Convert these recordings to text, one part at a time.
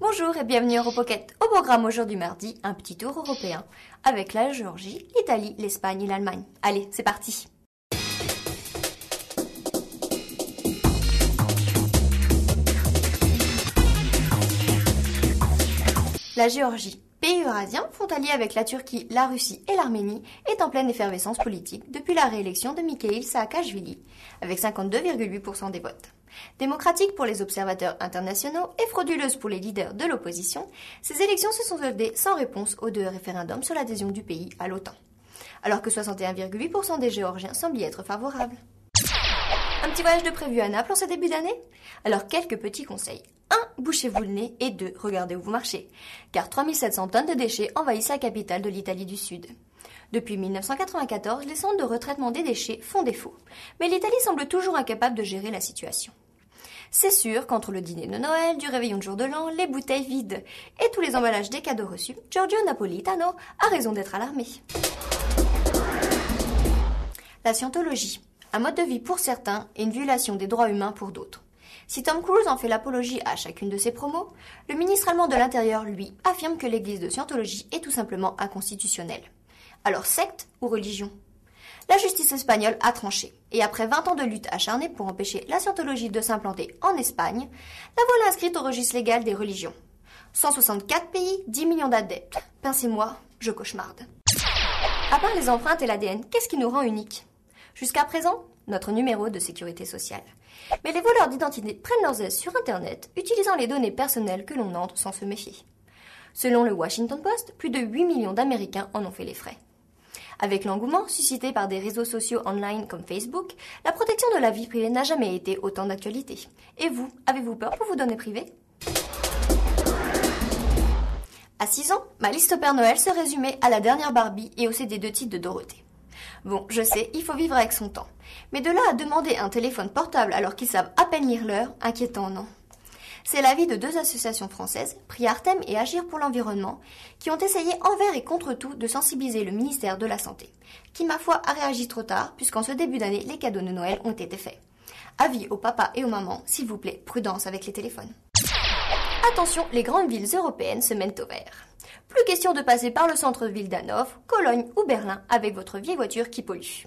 Bonjour et bienvenue à Europocket. Au programme aujourd'hui mardi, un petit tour européen avec la Géorgie, l'Italie, l'Espagne et l'Allemagne. Allez, c'est parti. La Géorgie, pays eurasien, frontalier avec la Turquie, la Russie et l'Arménie, est en pleine effervescence politique depuis la réélection de Mikhail Saakashvili, avec 52,8% des votes. Démocratique pour les observateurs internationaux et frauduleuse pour les leaders de l'opposition, ces élections se sont soldées sans réponse aux deux référendums sur l'adhésion du pays à l'OTAN, alors que 61,8% des Géorgiens semblent y être favorables. Un petit voyage de prévu à Naples en ce début d'année? Alors quelques petits conseils. 1. Bouchez-vous le nez et 2. Regardez où vous marchez, car 3700 tonnes de déchets envahissent la capitale de l'Italie du Sud. Depuis 1994, les centres de retraitement des déchets font défaut, mais l'Italie semble toujours incapable de gérer la situation. C'est sûr qu'entre le dîner de Noël, du réveillon de jour de l'an, les bouteilles vides et tous les emballages des cadeaux reçus, Giorgio Napolitano a raison d'être alarmé. La scientologie, un mode de vie pour certains et une violation des droits humains pour d'autres. Si Tom Cruise en fait l'apologie à chacune de ses promos, le ministre allemand de l'Intérieur, lui, affirme que l'église de Scientologie est tout simplement inconstitutionnelle. Alors secte ou religion? La justice espagnole a tranché, et après 20 ans de lutte acharnée pour empêcher la Scientologie de s'implanter en Espagne, la voilà inscrite au registre légal des religions. 164 pays, 10 millions d'adeptes. Pincez-moi, je cauchemarde. À part les empreintes et l'ADN, qu'est-ce qui nous rend uniques? Jusqu'à présent, notre numéro de sécurité sociale. Mais les voleurs d'identité prennent leurs aises sur Internet, utilisant les données personnelles que l'on entre sans se méfier. Selon le Washington Post, plus de 8 millions d'Américains en ont fait les frais. Avec l'engouement suscité par des réseaux sociaux online comme Facebook, la protection de la vie privée n'a jamais été autant d'actualité. Et vous, avez-vous peur pour vos données privées? À 6 ans, ma liste au Père Noël se résumait à la dernière Barbie et au CD de titres de Dorothée. Bon, je sais, il faut vivre avec son temps. Mais de là à demander un téléphone portable alors qu'ils savent à peine lire l'heure, inquiétant, non? C'est l'avis de deux associations françaises, Priartem et Agir pour l'environnement, qui ont essayé envers et contre tout de sensibiliser le ministère de la Santé, qui, ma foi, a réagi trop tard, puisqu'en ce début d'année, les cadeaux de Noël ont été faits. Avis aux papas et aux mamans, s'il vous plaît, prudence avec les téléphones. Attention, les grandes villes européennes se mènent au vert. Plus question de passer par le centre-ville d'Hanovre, Cologne ou Berlin avec votre vieille voiture qui pollue.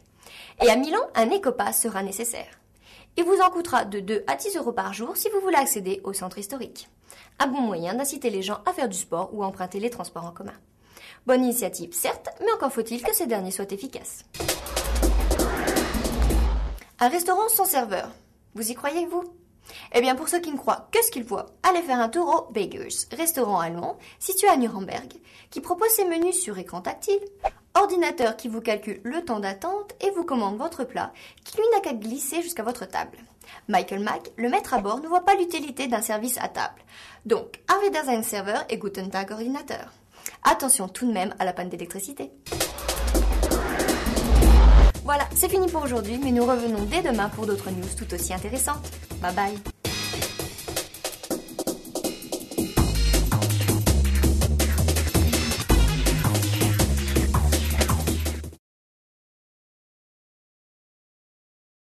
Et à Milan, un écopass sera nécessaire. Il vous en coûtera de 2 à 10 euros par jour si vous voulez accéder au centre historique. Un bon moyen d'inciter les gens à faire du sport ou à emprunter les transports en commun. Bonne initiative, certes, mais encore faut-il que ces derniers soient efficaces. Un restaurant sans serveur. Vous y croyez, vous? Eh bien, pour ceux qui ne croient que ce qu'ils voient, allez faire un tour au Beggars, restaurant allemand situé à Nuremberg, qui propose ses menus sur écran tactile, ordinateur qui vous calcule le temps d'attente et vous commande votre plat, qui lui n'a qu'à glisser jusqu'à votre table. Michael Mack, le maître à bord, ne voit pas l'utilité d'un service à table. Donc, Auf Wiedersehen serveur et Guten Tag ordinateur. Attention tout de même à la panne d'électricité. Voilà, c'est fini pour aujourd'hui, mais nous revenons dès demain pour d'autres news tout aussi intéressantes. Bye bye.